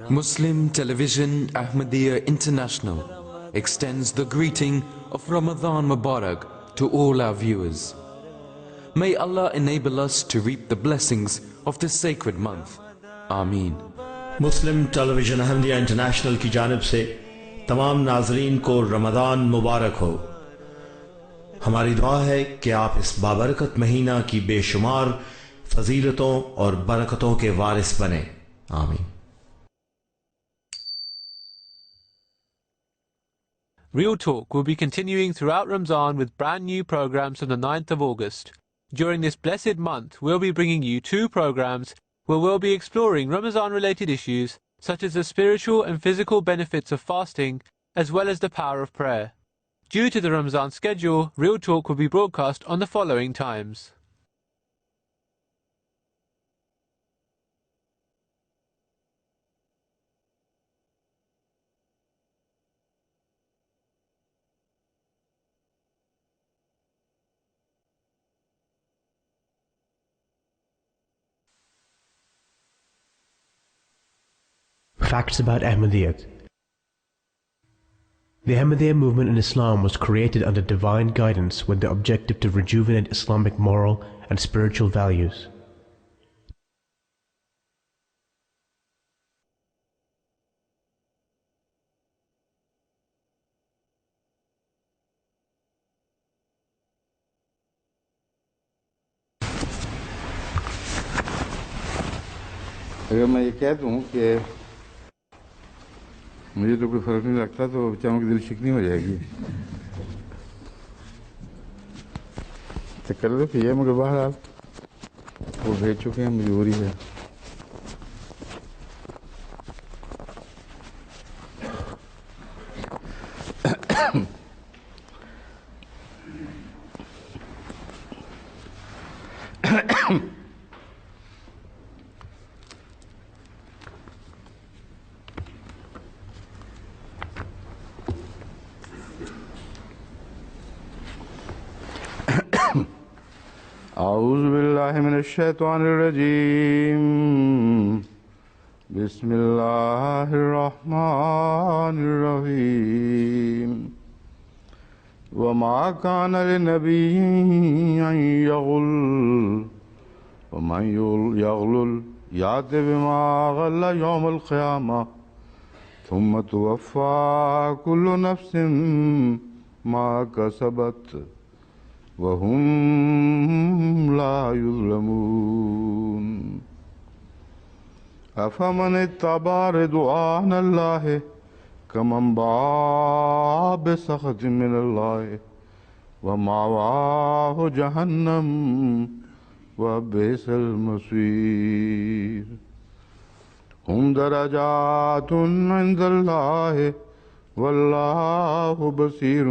Muslim Television Ahmadiyya International extends the greeting of Ramadan Mubarak to all our viewers. May Allah enable us to reap the blessings of this sacred month. Ameen. मुस्लिम टेलीविज़न अहमदिया इंटरनेशनल की जानिब से तमाम नाजरीन को रमज़ान मुबारक हो। हमारी दुआ है कि आप इस बाबरकत महीना की बेशुमार फजीलतों और बरकतों के वारिस बने। आमीन। Real Talk will be continuing throughout Ramzan with brand new programs on the 9th of August. During this blessed month, we'll be bringing you 2 programs where we'll be exploring Ramazan-related issues such as the spiritual and physical benefits of fasting, as well as the power of prayer. Due to the Ramazan schedule, Real Talk will be broadcast on the following times. Facts about Ahmadiyyat. The Ahmadiyya movement in Islam was created under divine guidance with the objective to rejuvenate Islamic moral and spiritual values. अगर मैं ये कह दूं कि मुझे तो कोई फ़र्क नहीं लगता तो बच्चों की दिल शिकनी हो जाएगी। तो कर दो कि ये मगर बहरहाल वो भेज चुके हैं, मजबूरी है। أعوذ بالله من الشيطان الرجيم بسم الله الرحمن الرحيم وما كان لنبي أن يغل ومن يغلل يأت بما غل يوم القيامة ثم توفى كل نفس ما كسبت وهم لا يظلمون أفمن اتبع رضوان الله كمن باء بسخط من الله ومأواه جهنم وبئس المصير هم درجات عند الله والله بصير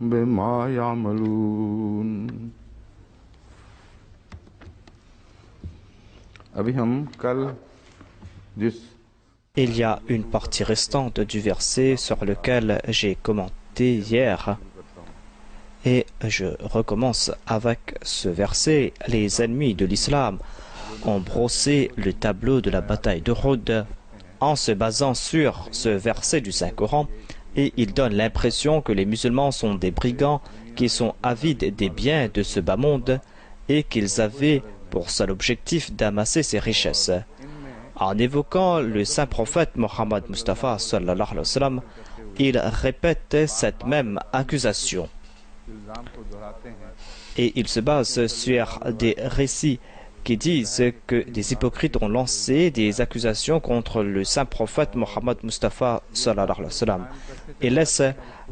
بما يعملون। अभी हम कल जिस Il y a une partie restante du verset sur lequel j'ai commenté hier et je recommence avec ce verset. Les ennemis de l'islam ont brossé le tableau de la bataille d'Uhud en se basant sur ce verset du Saint-Coran et ils donnent l'impression que les musulmans sont des brigands qui sont avides des biens de ce bas monde et qu'ils avaient pour seul objectif d'amasser ces richesses. En évoquant le saint prophète Mohammed Mustafa sallallahu alayhi wa sallam, il répète cette même accusation. Et il se base sur des récits qui disent que des hypocrites ont lancé des accusations contre le saint prophète Mohammed Mustafa sallallahu alayhi wa sallam et laisse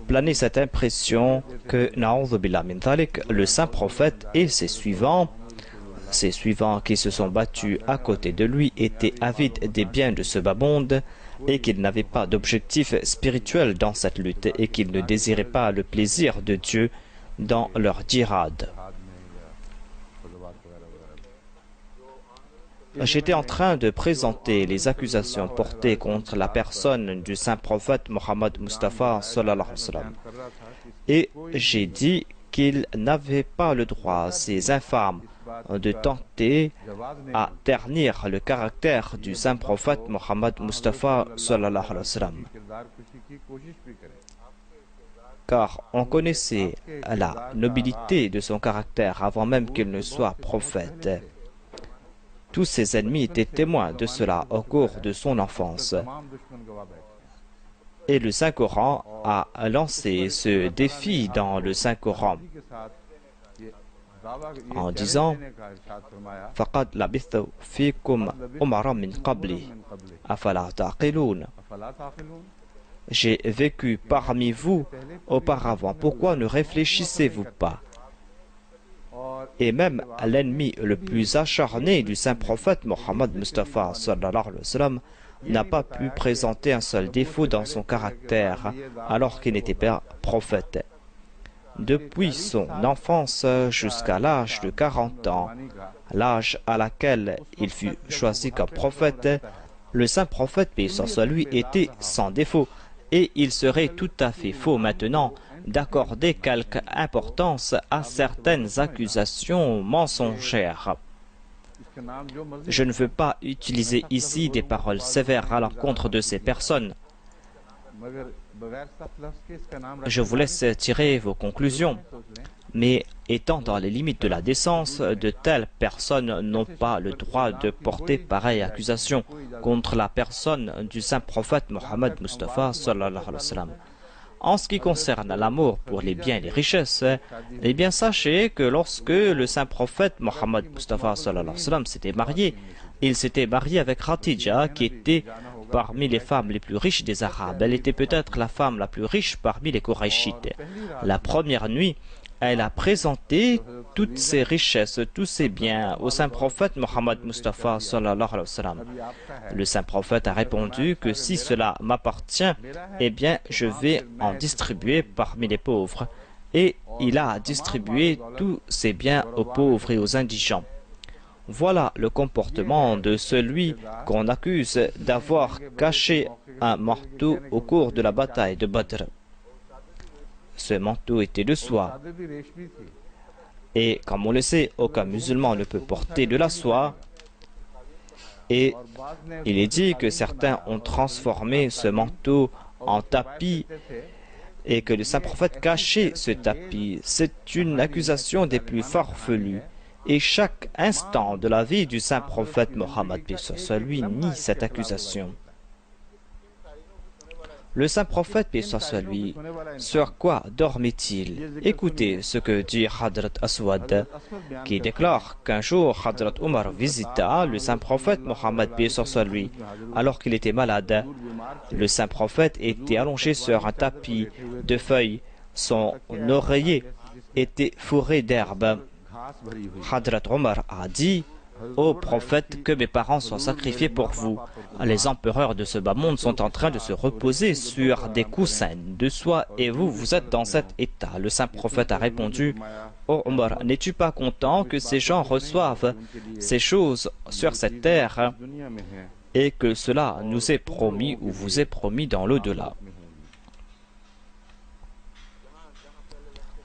planer cette impression que na'udhu billah min dhalik, le saint prophète et ses suivants qui se sont battus à côté de lui étaient avides des biens de ce bas monde et qu'ils n'avaient pas d'objectif spirituel dans cette lutte et qu'ils ne désiraient pas le plaisir de Dieu dans leur djihad. J'étais en train de présenter les accusations portées contre la personne du saint prophète Mohammed Mustafa sallallahu alayhi wa sallam. Et j'ai dit qu'ils n'avaient pas le droit, ces infâmes, de tenter à ternir le caractère du saint prophète Mohammed Mustafa sallallahu alayhi wa sallam. Car on connaissait la nobilité de son caractère avant même qu'il ne soit prophète. Tous ses ennemis étaient témoins de cela au cours de son enfance. Et le Saint-Coran a lancé ce défi dans le Saint-Coran en disant « Faqad labithu fikum umara min qabli, afala taqilun » J'ai vécu parmi vous auparavant, pourquoi ne réfléchissez-vous pas? Et même l'ennemi le plus acharné du saint prophète Mohammed Mustafa sallallahu alayhi wa sallam n'a pas pu présenter un seul défaut dans son caractère alors qu'il n'était pas prophète. Depuis son enfance jusqu'à l'âge de 40 ans, l'âge à laquelle il fut choisi comme prophète, le saint prophète, paix sur lui, était sans défaut. Et il serait tout à fait faux maintenant d'accorder quelque importance à certaines accusations mensongères. Je ne veux pas utiliser ici des paroles sévères à l'encontre de ces personnes. Je vous laisse tirer vos conclusions. Mais étant dans les limites de la décence, de telles personnes n'ont pas le droit de porter pareille accusation contre la personne du saint prophète Mohammed Mustafa sallallahu alayhi wa sallam. En ce qui concerne l'amour pour les biens et les richesses, eh bien sachez que lorsque le saint prophète Mohammed Mustafa sallallahu alayhi wa sallam s'était marié, il s'était marié avec Khadija qui était parmi les femmes les plus riches des Arabes. Elle était peut-être la femme la plus riche parmi les Qurayshites. La première nuit, elle a présenté toutes ses richesses, tous ses biens au saint prophète Mohammed Mustafa sallallahu alayhi wa sallam. Le saint prophète a répondu que si cela m'appartient, eh bien je vais en distribuer parmi les pauvres. Et il a distribué tous ses biens aux pauvres et aux indigents. Voilà le comportement de celui qu'on accuse d'avoir caché un marteau au cours de la bataille de Badr. Ce manteau était de soie. Et comme on le sait, aucun musulman ne peut porter de la soie. Et il est dit que certains ont transformé ce manteau en tapis et que le saint prophète cachait ce tapis. C'est une accusation des plus farfelues. Et chaque instant de la vie du saint prophète Mohammed lui nie cette accusation. Le saint prophète, paix soit lui, sur quoi dormait-il? Écoutez ce que dit Hadrat Aswad, qui déclare qu'un jour Hadrat Omar visita le saint prophète Mohammed, paix soit lui, alors qu'il était malade. Le saint prophète était allongé sur un tapis de feuilles, son oreiller était fourré d'herbe. Hadrat Omar a dit: ô prophète, que mes parents soient sacrifiés pour vous. Les empereurs de ce bas monde sont en train de se reposer sur des coussins de soie et vous, vous êtes dans cet état. Le saint prophète a répondu: ô Omar, n'es-tu pas content que ces gens reçoivent ces choses sur cette terre et que cela nous est promis ou vous est promis dans l'au-delà?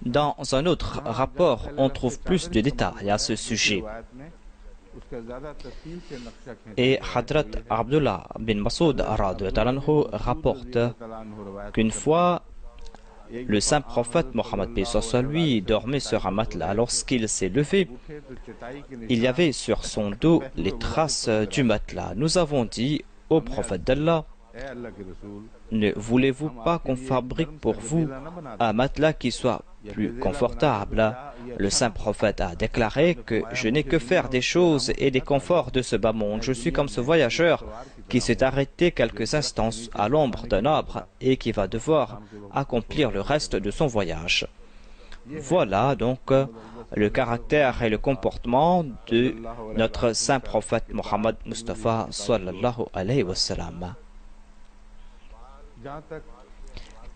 Dans un autre rapport, on trouve plus de détails à ce sujet. Et Hadrat Abdullah bin Masoud rapporte qu'une fois, le saint prophète Mohammed lui dormait sur un matelas. Lorsqu'il s'est levé, il y avait sur son dos les traces du matelas. Nous avons dit au prophète d'Allah: ne voulez-vous pas qu'on fabrique pour vous un matelas qui soit plus confortable? Le saint prophète a déclaré que je n'ai que faire des choses et des conforts de ce bas monde. Je suis comme ce voyageur qui s'est arrêté quelques instants à l'ombre d'un arbre et qui va devoir accomplir le reste de son voyage. Voilà donc le caractère et le comportement de notre saint prophète Mohammed Mustafa sallallahu alayhi wa sallam.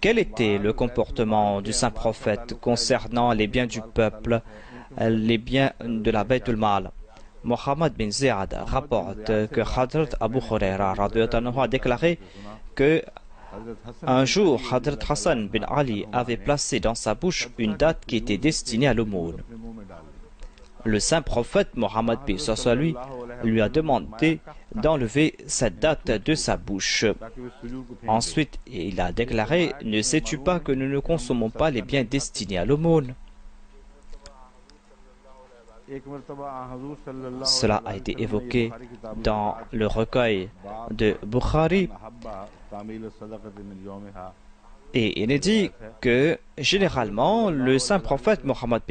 Quel était le comportement du saint prophète concernant les biens du peuple, les biens de la Bayt al-Mal? Mohammed bin Ziyad rapporte que Hadrat Abu Huraira a déclaré que un jour Hadrat Hassan bin Ali avait placé dans sa bouche une date qui était destinée à l'aumône. Le saint prophète Mohammed lui a demandé d'enlever cette date de sa bouche. Ensuite, il a déclaré: ne sais-tu pas que nous ne consommons pas les biens destinés à l'aumône? Cela a été évoqué dans le recueil de Bukhari. Et il est dit que généralement le saint prophète Mohammed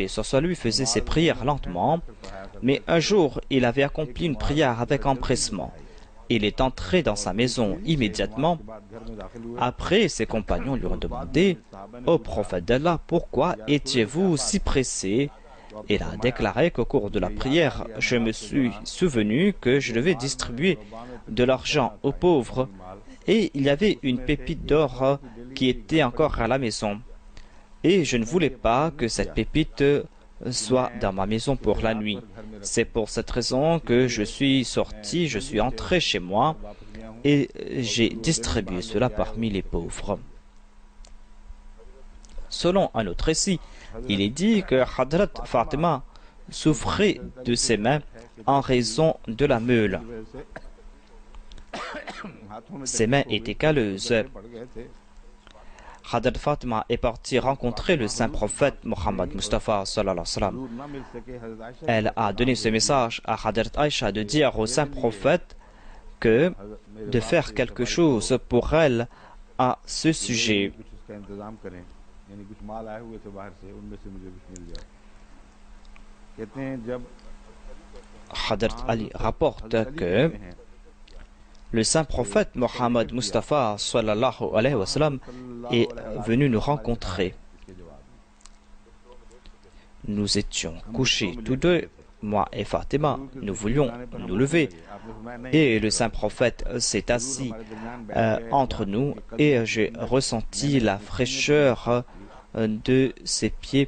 lui faisait ses prières lentement, mais un jour il avait accompli une prière avec empressement. Il est entré dans sa maison immédiatement. Après, ses compagnons lui ont demandé: ô prophète d'Allah, pourquoi étiez-vous si pressé? Il a déclaré qu'au cours de la prière, je me suis souvenu que je devais distribuer de l'argent aux pauvres et il y avait une pépite d'or qui était encore à la maison. Et je ne voulais pas que cette pépite soit dans ma maison pour la nuit. C'est pour cette raison que je suis sorti, je suis entré chez moi et j'ai distribué cela parmi les pauvres. Selon un autre récit, il est dit que Hadrat Fatima souffrait de ses mains en raison de la meule. Ses mains étaient calleuses. Hadrat Fatima est partie rencontrer le saint prophète Mohammed Mustafa sallallahu alayhi wa sallam. Elle a donné ce message à Hadrat Aïcha de dire au saint prophète que de faire quelque chose pour elle à ce sujet. Hadrat Ali rapporte que le saint prophète Mohammed Mustafa sallallahu alayhi wa sallam est venu nous rencontrer. Nous étions couchés tous deux, moi et Fatima. Nous voulions nous lever et le saint prophète s'est assis entre nous et j'ai ressenti la fraîcheur de ses pieds.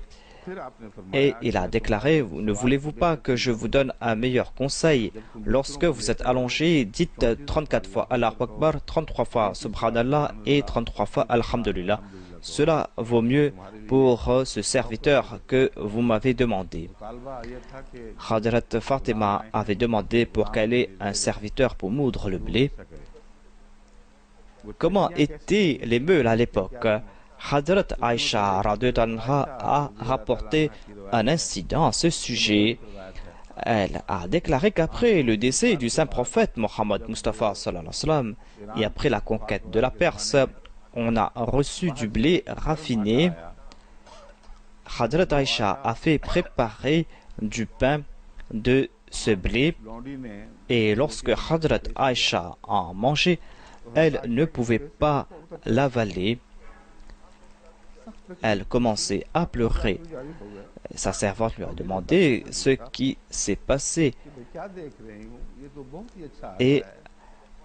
Et il a déclaré: ne voulez-vous pas que je vous donne un meilleur conseil? Lorsque vous êtes allongé, dites 34 fois Allahu Akbar, 33 fois Subhanallah et 33 fois Alhamdulillah. Cela vaut mieux pour ce serviteur que vous m'avez demandé. Hadrat Fatima avait demandé pour qu'elle ait un serviteur pour moudre le blé. Comment étaient les meules à l'époque? Hadrat Aïcha a rapporté un incident à ce sujet. Elle a déclaré qu'après le décès du saint prophète Mohammed Mustafa sallallahu alayhi wa sallam et après la conquête de la Perse, on a reçu du blé raffiné. Hadrat Aïcha a fait préparer du pain de ce blé et lorsque Hadrat Aïcha en mangeait, elle ne pouvait pas l'avaler. Elle commençait à pleurer. Sa servante lui a demandé ce qui s'est passé. Et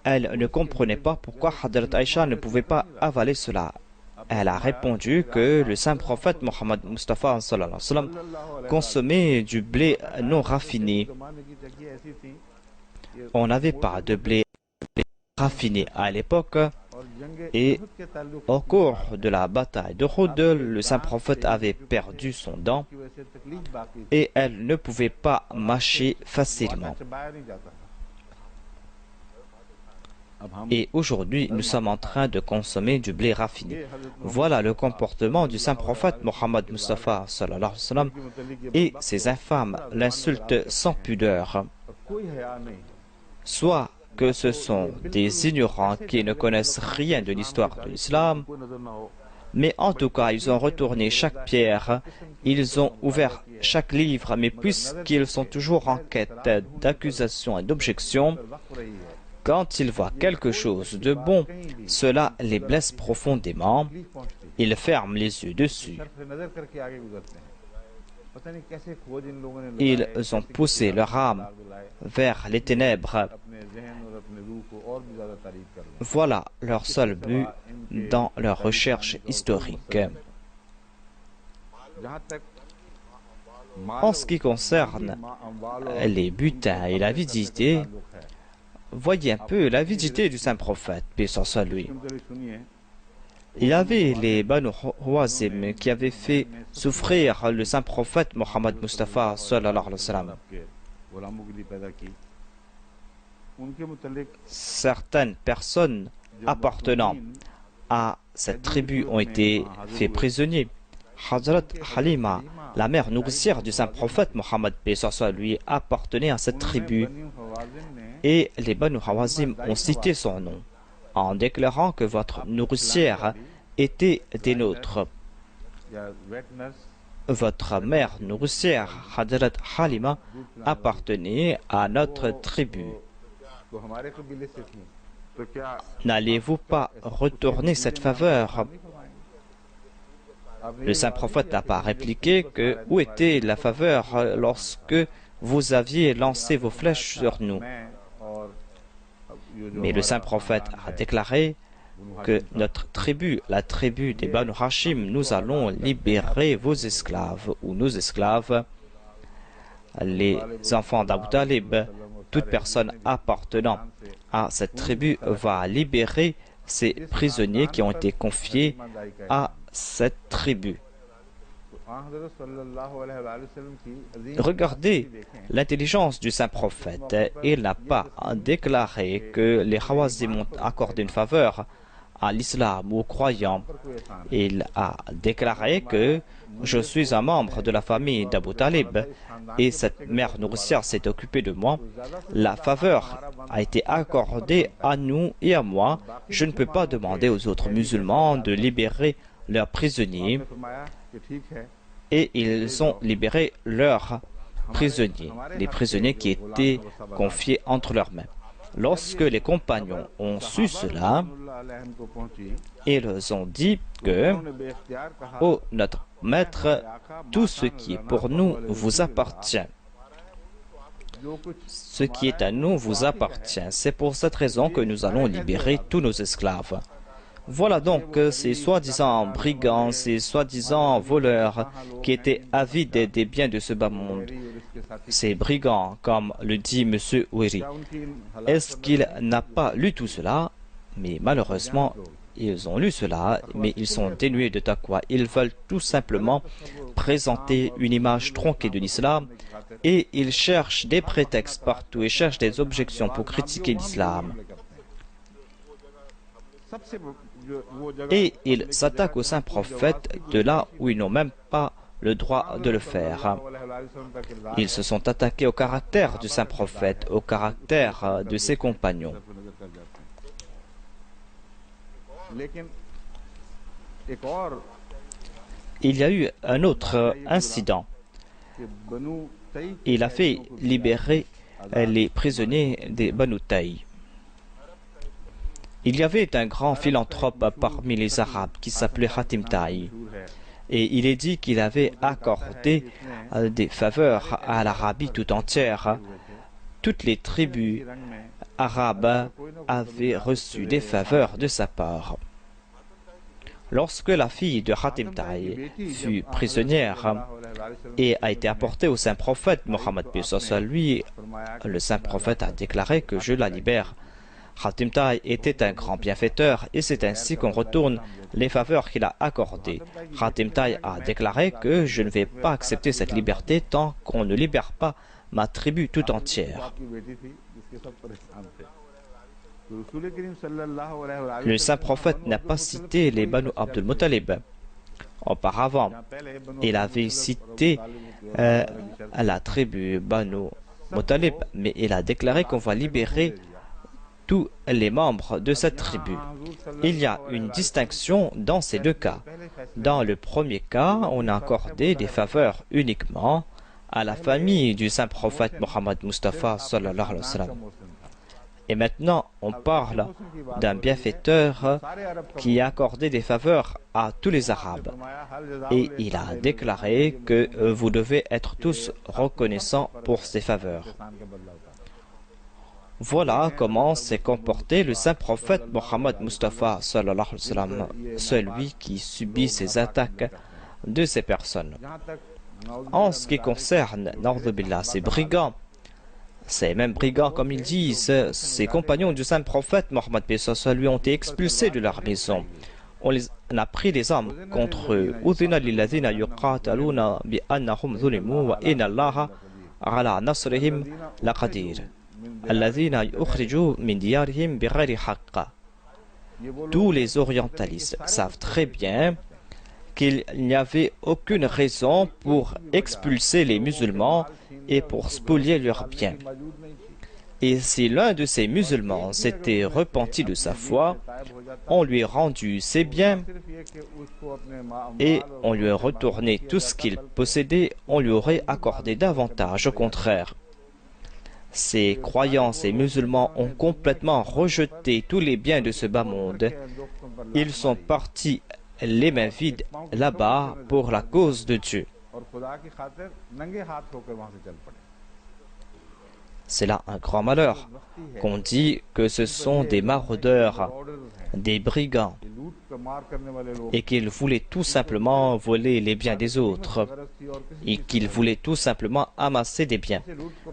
elle ne comprenait pas pourquoi Hadrat Aïcha ne pouvait pas avaler cela. Elle a répondu que le saint prophète Mohammed Mustafa sallallahu alayhi wa sallam consommait du blé non raffiné. On n'avait pas de blé raffiné à l'époque. Et au cours de la bataille de Uhud, le saint prophète avait perdu son dent et elle ne pouvait pas mâcher facilement. Et aujourd'hui, nous sommes en train de consommer du blé raffiné. Voilà le comportement du saint prophète Mohammed Mustafa sallallahu alayhi wa sallam, et ces infâmes l'insultent sans pudeur. Soit que ce sont des ignorants qui ne connaissent rien de l'histoire de l'islam, mais en tout cas, ils ont retourné chaque pierre, ils ont ouvert chaque livre, mais puisqu'ils sont toujours en quête d'accusations et d'objections, quand ils voient quelque chose de bon, cela les blesse profondément, ils ferment les yeux dessus. Ils ont poussé leur âme vers les ténèbres. Voilà leur seul but dans leur recherche historique. En ce qui concerne les butins et l'avidité, voyez un peu l'avidité du saint prophète, paix soit sur lui. Il y avait les Banu Hawazim qui avaient fait souffrir le saint prophète Mohammed Mustafa sallallahu alayhi wa sallam. Certaines personnes appartenant à cette tribu ont été faits prisonniers. Hazrat Halima, la mère nourricière du saint prophète Mohammed lui appartenait à cette tribu et les Banu Hawazim ont cité son nom en déclarant que votre nourricière était des nôtres. Votre mère nourricière, Hazrat Halima, appartenait à notre tribu. N'allez-vous pas retourner cette faveur? Le saint prophète n'a pas répliqué que où était la faveur lorsque vous aviez lancé vos flèches sur nous. Mais le saint prophète a déclaré que notre tribu, la tribu des Banu Hashim, nous allons libérer vos esclaves ou nos esclaves, les enfants d'Abu Talib. Toute personne appartenant à cette tribu va libérer ces prisonniers qui ont été confiés à cette tribu. Regardez l'intelligence du saint prophète. Il n'a pas déclaré que les Hawazim ont accordé une faveur à l'islam ou aux croyants. Il a déclaré que je suis un membre de la famille d'Abu Talib et cette mère nourricière s'est occupée de moi. La faveur a été accordée à nous et à moi. Je ne peux pas demander aux autres musulmans de libérer leurs prisonniers et ils ont libéré leurs prisonniers, les prisonniers qui étaient confiés entre leurs mains. Lorsque les compagnons ont su cela, ils ont dit que « Oh notre maître, tout ce qui est pour nous vous appartient. Ce qui est à nous vous appartient. C'est pour cette raison que nous allons libérer tous nos esclaves. » Voilà donc ces soi-disant brigands, ces soi-disant voleurs qui étaient avides des biens de ce bas monde. Ces brigands, comme le dit M. Ouiri. Est-ce qu'il n'a pas lu tout cela? Mais malheureusement, ils ont lu cela, mais ils sont dénués de taqwa. Ils veulent tout simplement présenter une image tronquée de l'islam et ils cherchent des prétextes partout et cherchent des objections pour critiquer l'islam. Et ils s'attaquent au saint prophète de là où ils n'ont même pas le droit de le faire. Ils se sont attaqués au caractère du saint prophète, au caractère de ses compagnons. Il y a eu un autre incident. Il a fait libérer les prisonniers des Banu Taï. Il y avait un grand philanthrope parmi les Arabes qui s'appelait Hatim Taï. Et il est dit qu'il avait accordé des faveurs à l'Arabie tout entière. Toutes les tribus arabes avaient reçu des faveurs de sa part. Lorsque la fille de Hatim Taï fut prisonnière et a été apportée au saint prophète Mohammed lui, le saint prophète a déclaré que je la libère. Hatim Taï était un grand bienfaiteur et c'est ainsi qu'on retourne les faveurs qu'il a accordées. Hatim Taï a déclaré que je ne vais pas accepter cette liberté tant qu'on ne libère pas ma tribu tout entière. Le saint prophète n'a pas cité les Banu Abdul Muttalib. Auparavant, il avait cité la tribu Banu Muttalib, mais il a déclaré qu'on va libérer tous les membres de cette tribu. Il y a une distinction dans ces deux cas. Dans le premier cas, on a accordé des faveurs uniquement à la famille du saint prophète Mohammed Mustafa sallallahu alayhi wa sallam. Et maintenant, on parle d'un bienfaiteur qui a accordé des faveurs à tous les Arabes. Et il a déclaré que vous devez être tous reconnaissants pour ces faveurs. Voilà comment s'est comporté le saint prophète Mohammed Mustafa sallallahu alayhi wa sallam, celui qui subit ces attaques de ces personnes. En ce qui concerne, Na'udhu-billah, ces brigands, ces mêmes brigands, comme ils disent, ces compagnons du saint prophète Mohammed lui ont été expulsés de leur maison. on a pris des armes contre eux. أذن للذين يقاتلون بأنهم ظلموا وإن الله على نصرهم لقدير الذين يخرجوا من ديارهم بغير حق. Tous les orientalistes savent très bien qu'il n'y avait aucune raison pour expulser les musulmans et pour spolier leurs biens. Et si l'un de ces musulmans s'était repenti de sa foi, on lui a rendu ses biens et on lui a retourné tout ce qu'il possédait, on lui aurait accordé davantage. Au contraire, ces croyants, ces musulmans ont complètement rejeté tous les biens de ce bas monde. Ils sont partis les mains vides là-bas pour la cause de Dieu. C'est là un grand malheur qu'on dit que ce sont des maraudeurs, des brigands, et qu'ils voulaient tout simplement voler les biens des autres, et qu'ils voulaient tout simplement amasser des biens.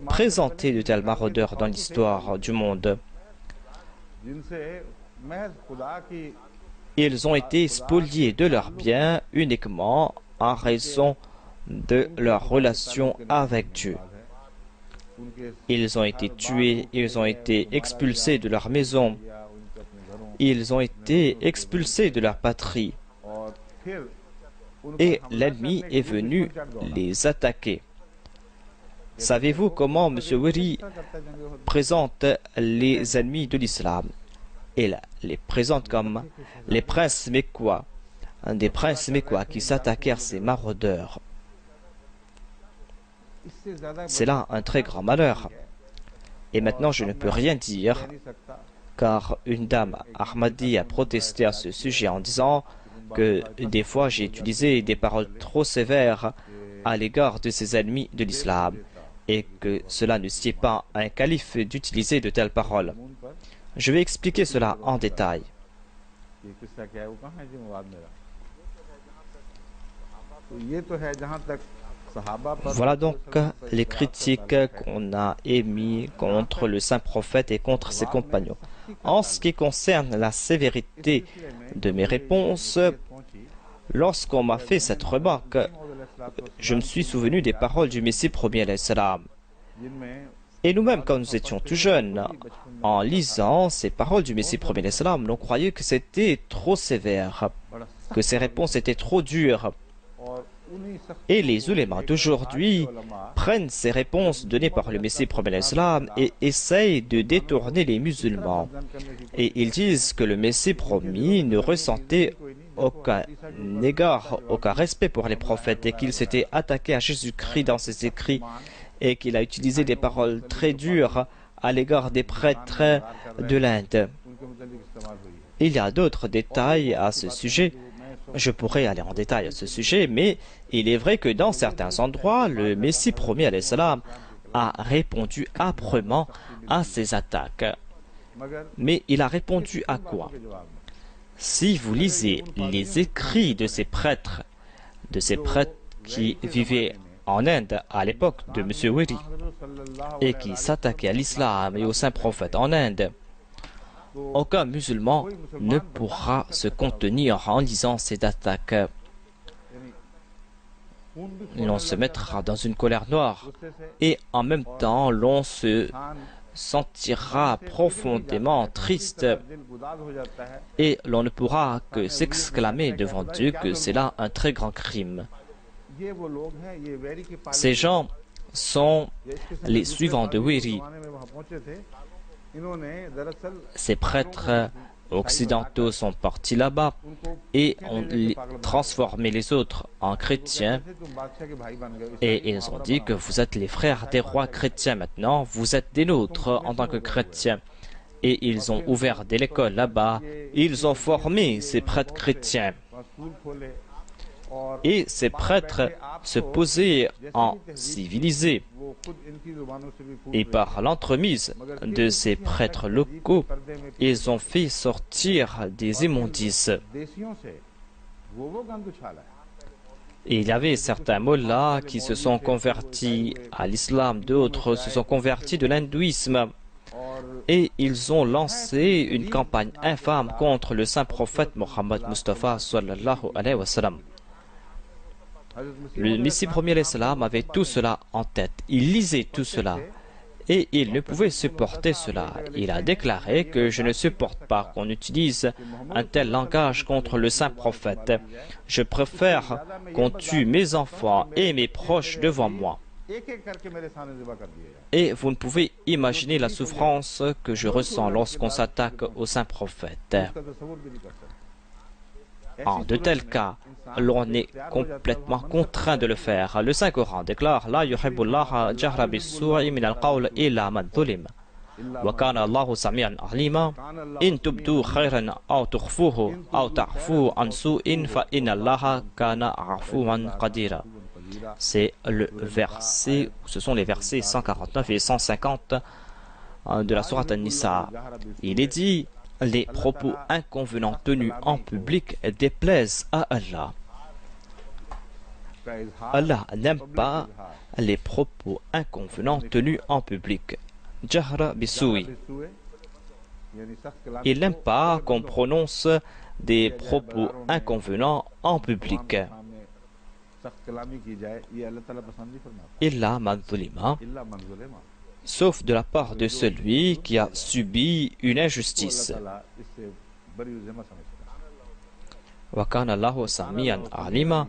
Présenter de tels maraudeurs dans l'histoire du monde. Ils ont été spoliés de leurs biens uniquement en raison de leur relation avec Dieu. Ils ont été tués, ils ont été expulsés de leur maison, ils ont été expulsés de leur patrie. Et l'ennemi est venu les attaquer. Savez-vous comment M. Wiri présente les ennemis de l'islam? Il les présente comme les princes mécois, des princes mécois qui s'attaquèrent à ces maraudeurs. C'est là un très grand malheur. Et maintenant, je ne peux rien dire, car une dame Ahmadi a protesté à ce sujet en disant que des fois j'ai utilisé des paroles trop sévères à l'égard de ses ennemis de l'islam, et que cela ne sied pas à un calife d'utiliser de telles paroles. Je vais expliquer cela en détail. Voilà donc les critiques qu'on a émises contre le saint prophète et contre ses compagnons. En ce qui concerne la sévérité de mes réponses, lorsqu'on m'a fait cette remarque, je me suis souvenu des paroles du Messie premier alayhi salam. Et nous-mêmes, quand nous étions tout jeunes, en lisant ces paroles du Messie premier alayhi salam, on croyait que c'était trop sévère, que ces réponses étaient trop dures. Et les ulémas d'aujourd'hui prennent ces réponses données par le Messie premier alayhi salam et essayent de détourner les musulmans. Et ils disent que le Messie promis ne ressentait aucun égard, aucun respect pour les prophètes et qu'il s'était attaqué à Jésus-Christ dans ses écrits et qu'il a utilisé des paroles très dures à l'égard des prêtres de l'Inde. Il y a d'autres détails à ce sujet. Je pourrais aller en détail à ce sujet, mais il est vrai que dans certains endroits, le Messie premier alayhi salam a répondu âprement à ces attaques. Mais il a répondu à quoi? Si vous lisez les écrits de ces prêtres qui vivaient en Inde à l'époque de M. Wiri et qui s'attaquaient à l'islam et au saint prophète en Inde, aucun musulman ne pourra se contenir en lisant ces attaques. L'on se mettra dans une colère noire et en même temps l'on se sentira profondément triste et l'on ne pourra que s'exclamer devant Dieu que c'est là un très grand crime. Ces gens sont les suivants de Wiri. Ces prêtres occidentaux sont partis là-bas et ont transformé les autres en chrétiens et ils ont dit que vous êtes les frères des rois chrétiens maintenant, vous êtes des nôtres en tant que chrétiens. Et ils ont ouvert des écoles là-bas, ils ont formé ces prêtres chrétiens. Et ces prêtres se posaient en civilisés. Et par l'entremise de ces prêtres locaux, ils ont fait sortir des immondices. Et il y avait certains mollahs qui se sont convertis à l'islam, d'autres se sont convertis de l'hindouisme. et ils ont lancé une campagne infâme contre le saint prophète Mohammed Mustafa sallallahu alayhi wa sallam. Le Messie premier alayhi salam avait tout cela en tête. Il lisait tout cela et il ne pouvait supporter cela. Il a déclaré que je ne supporte pas qu'on utilise un tel langage contre le saint prophète. Je préfère qu'on tue mes enfants et mes proches devant moi. Et vous ne pouvez imaginer la souffrance que je ressens lorsqu'on s'attaque au saint prophète. En de tels cas, l'on est complètement contraint de le faire. Le Saint-Coran déclare La yuhibbullah jahra bis-su'i min al-qawl illa man zulim. Wa kana Allahu sami'an alima. In tubdu khayran aw tukhfuhu aw ta'fu an su'in fa inna Allaha kana 'afuwan qadira. C'est le verset, ce sont les versets 149 et 150 de la sourate An-Nisa. Il est dit les propos inconvenants tenus en public déplaisent à Allah. Allah n'aime pas les propos inconvenants tenus en public. Jahra bisui. Il n'aime pas qu'on prononce des propos inconvenants en public. Illa man zulima, sauf de la part de celui qui a subi une injustice. Wa kana Allahu sami'an alima.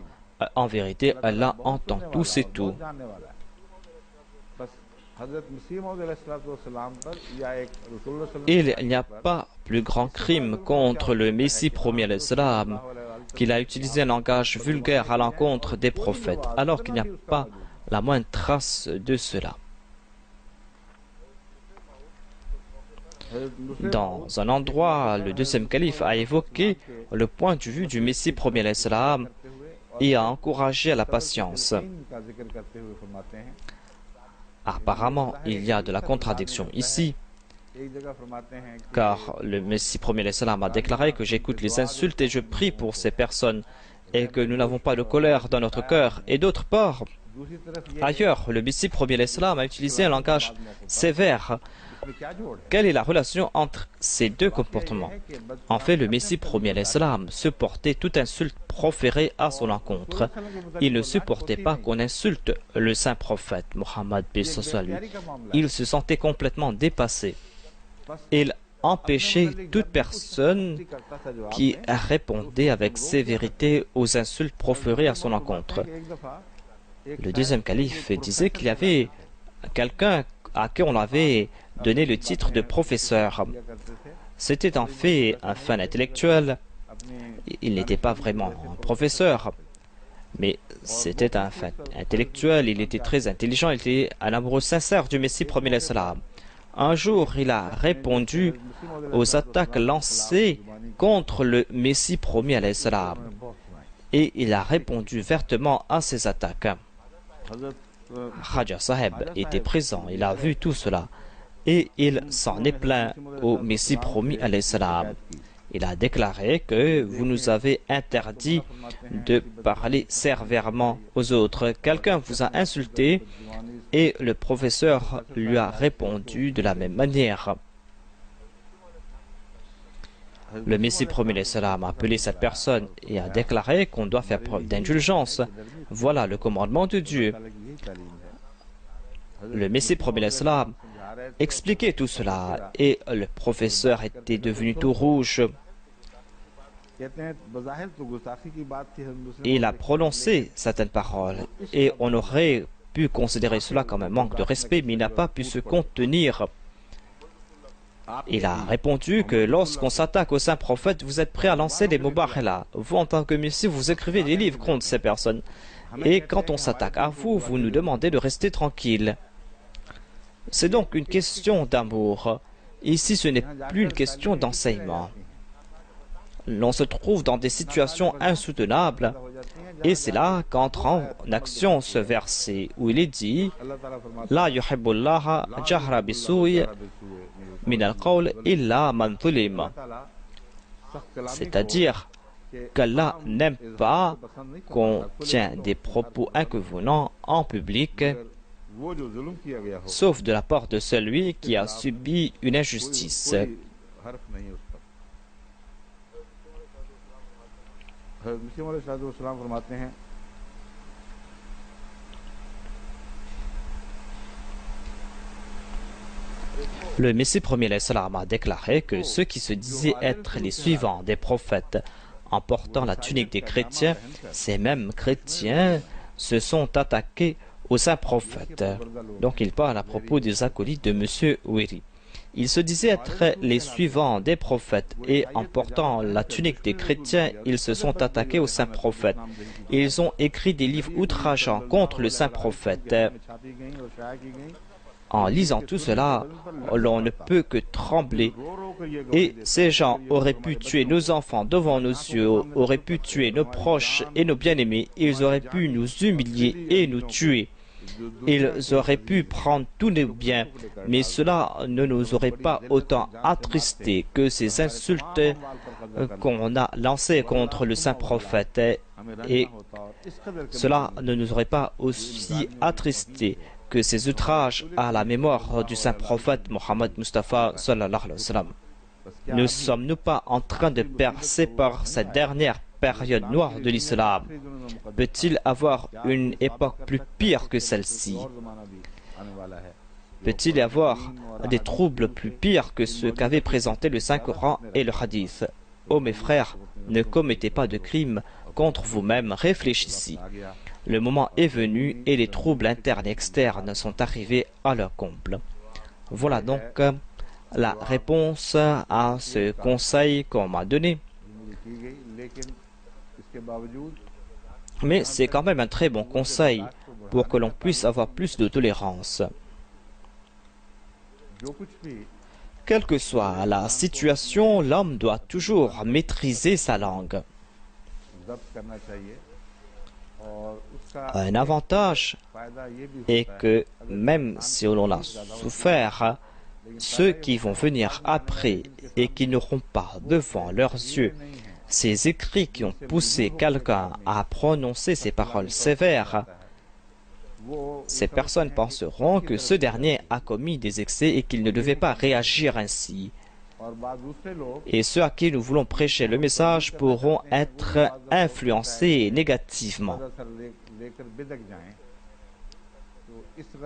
En vérité, Allah entend tous et tout. Il n'y a pas plus grand crime contre le Messie premier alayhi salam qu'il a utilisé un langage vulgaire à l'encontre des prophètes, alors qu'il n'y a pas la moindre trace de cela. Dans un endroit, le deuxième calife a évoqué le point de vue du Messie premier alayhi salam et a encouragé à la patience. Apparemment, il y a de la contradiction ici, car le Messie premier alayhi salam a déclaré que j'écoute les insultes et je prie pour ces personnes et que nous n'avons pas de colère dans notre cœur. Et d'autre part, ailleurs, le Messie premier alayhi salam a utilisé un langage sévère. Quelle est la relation entre ces deux comportements? En fait, le Messie premier alayhi salam supportait toute insulte proférée à son encontre. Il ne supportait pas qu'on insulte le saint prophète Mohammed lui. Il se sentait complètement dépassé. Il empêchait toute personne qui répondait avec sévérité aux insultes proférées à son encontre. Le deuxième calife disait qu'il y avait quelqu'un à qui on avait donné le titre de professeur. C'était en fait un fan intellectuel. Il n'était pas vraiment un professeur, mais c'était un fan intellectuel. Il était très intelligent, il était un amoureux sincère du Messie premier alayhi salam. Un jour, il a répondu aux attaques lancées contre le Messie premier alayhi salam. Et il a répondu vertement à ces attaques. Khaja Saheb était présent, il a vu tout cela. Et il s'en est plaint au Messie promis alayhi salam. Il a déclaré que vous nous avez interdit de parler sévèrement aux autres. Quelqu'un vous a insulté et le professeur lui a répondu de la même manière. Le Messie promis alayhi salam a appelé cette personne et a déclaré qu'on doit faire preuve d'indulgence. Voilà le commandement de Dieu. Le Messie promis alayhi salam expliquait tout cela et le professeur était devenu tout rouge. Il a prononcé certaines paroles et on aurait pu considérer cela comme un manque de respect, mais il n'a pas pu se contenir. Il a répondu que lorsqu'on s'attaque au saint prophète, vous êtes prêt à lancer des mots barrela. Vous, en tant que messie, vous écrivez des livres contre ces personnes. Et quand on s'attaque à vous, vous nous demandez de rester tranquille. C'est donc une question d'amour. Ici, ce n'est plus une question d'enseignement. L'on se trouve dans des situations insoutenables et c'est là qu'entre en action ce verset où il est dit La yuhibbullaha jahra bisu'i min al-qawl illa man zulim. C'est-à-dire qu'Allah n'aime pas qu'on tient des propos inconvenants en public वो जो जुल्म किया गया हो sauf de la part de celui qui a subi une injustice. कोई हर्फ नहीं है उस पर। हज़रत मसीह अलैहिस्सलाम फरमाते हैं Le Messie premier l'Islam a déclaré que ceux qui se disaient être les suivants des prophètes en portant la tunique des chrétiens, ces mêmes chrétiens se sont attaqués aux saints prophètes. Donc il parle à propos des acolytes de M. Wiri. Ils se disaient être les suivants des prophètes et en portant la tunique des chrétiens, ils se sont attaqués aux saints prophètes. Ils ont écrit des livres outrageants contre le saint prophète. En lisant tout cela, l'on ne peut que trembler. Et ces gens auraient pu tuer nos enfants devant nos yeux, auraient pu tuer nos proches et nos bien-aimés. Ils auraient pu nous humilier et nous tuer. Ils auraient pu prendre tous nos biens, mais cela ne nous aurait pas autant attristés que ces insultes qu'on a lancées contre le saint prophète. Et cela ne nous aurait pas aussi attristés que ces outrages à la mémoire du saint prophète Mohammed Mustafa sallallahu alayhi wa sallam. Ne sommes-nous pas en train de percer par cette dernière période noire de l'islam? Peut-il avoir une époque plus pire que celle-ci? Peut-il y avoir des troubles plus pires que ceux qu'avaient présentés le Saint-Coran et le Hadith? Oh mes frères, ne commettez pas de crimes contre vous-même, réfléchissez. Le moment est venu et les troubles internes et externes sont arrivés à leur comble. Voilà donc la réponse à ce conseil qu'on m'a donné. Mais c'est quand même un très bon conseil pour que l'on puisse avoir plus de tolérance. Quelle que soit la situation, l'homme doit toujours maîtriser sa langue. Un avantage est que même si l'on a souffert, ceux qui vont venir après et qui n'auront pas devant leurs yeux ces écrits qui ont poussé quelqu'un à prononcer ces paroles sévères, ces personnes penseront que ce dernier a commis des excès et qu'il ne devait pas réagir ainsi. Et ceux à qui nous voulons prêcher le message pourront être influencés négativement.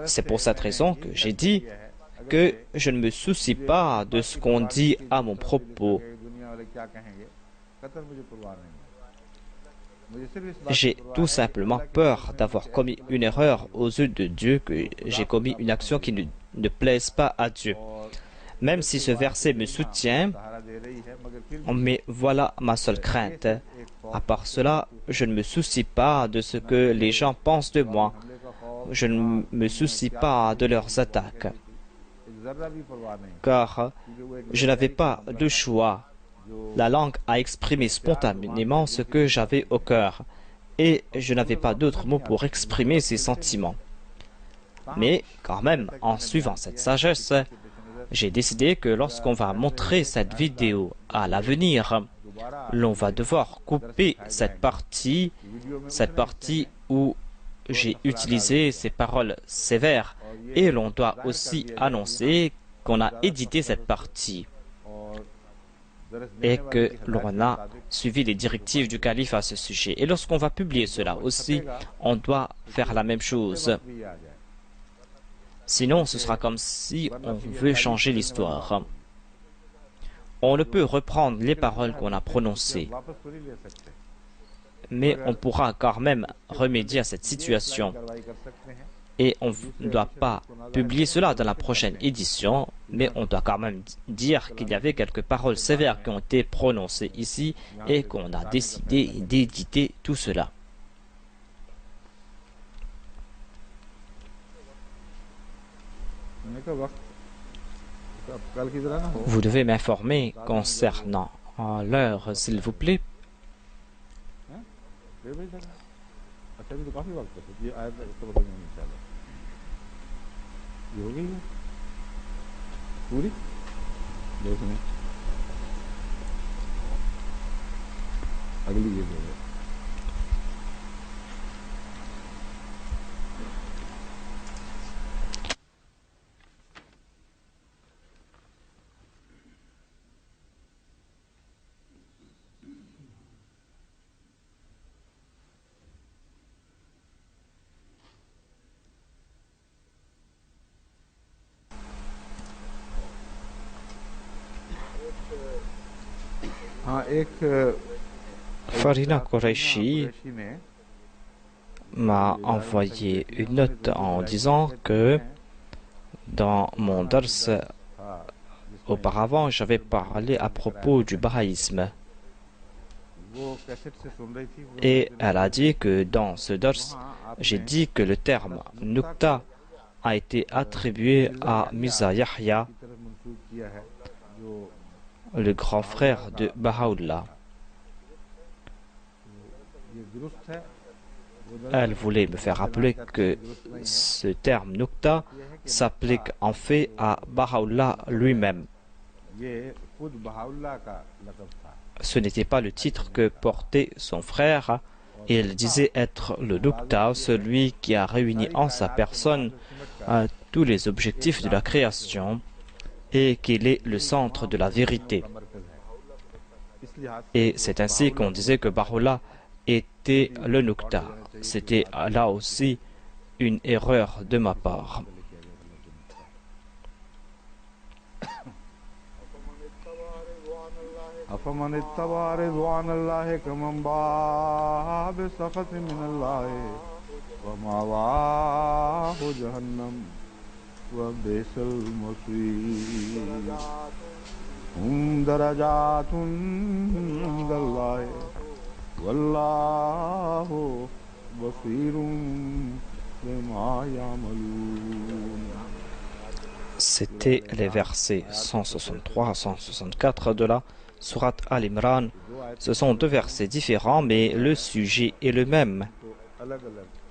C'est pour cette raison que j'ai dit que je ne me soucie pas de ce qu'on dit à mon propos. J'ai tout simplement peur d'avoir commis une erreur aux yeux de Dieu, que j'ai commis une action qui ne plaise pas à Dieu. Même si ce verset me soutient, mais voilà ma seule crainte. À part cela, je ne me soucie pas de ce que les gens pensent de moi. Je ne me soucie pas de leurs attaques. Car je n'avais pas de choix. La langue a exprimé spontanément ce que j'avais au cœur. Et je n'avais pas d'autres mots pour exprimer ces sentiments. Mais quand même, en suivant cette sagesse, j'ai décidé que lorsqu'on va montrer cette vidéo à l'avenir, l'on va devoir couper cette partie où j'ai utilisé ces paroles sévères, et l'on doit aussi annoncer qu'on a édité cette partie et que l'on a suivi les directives du calife à ce sujet. Et lorsqu'on va publier cela aussi, on doit faire la même chose. Sinon, ce sera comme si on veut changer l'histoire. On ne peut reprendre les paroles qu'on a prononcées, mais on pourra quand même remédier à cette situation. Et on ne doit pas publier cela dans la prochaine édition, mais on doit quand même dire qu'il y avait quelques paroles sévères qui ont été prononcées ici et qu'on a décidé d'éditer tout cela. Vous devez m'informer concernant l'heure, s'il vous plaît. हाँ एक Farina Qureshi ने m'a envoyé une note en disant que dans mon dars auparavant, j'avais parlé à propos du bahaïsme. वो कैसेट से सुन रही थी वो Et elle a dit que dans ce dars, j'ai dit que le terme Nukta a été attribué à Mirza Yahya, की तरफ मंसूब किया है जो le grand frère de Baha'u'llah. ये दुरुस्त है Elle voulait me faire rappeler que ce terme Nukta s'applique en fait à Baha'u'llah lui-même. ये खुद बहाउल्लाह का लक़ब था Ce n'était pas le titre que portait son frère. Il disait être le Nukta, celui qui a réuni en sa personne tous les objectifs de la création et qu'il est le centre de la vérité. इस लिहाज Et c'est ainsi qu'on disait que Baha'u'llah était le Nukta. C'était là aussi une erreur de ma part. अफमन इत्तबा रिज़वान अल्लाह कमन बाअ बिसखत मिन अल्लाह व मावाहु जहन्नम व बिसल मसीर हुम दरजातुन इंदल्लाह वल्लाहु बसीरुम बिमा यामलून. C'était les versets 163 à 164 de la Sourate Al-Imran. Ce sont deux versets différents, mais le sujet est le même. अलग अलग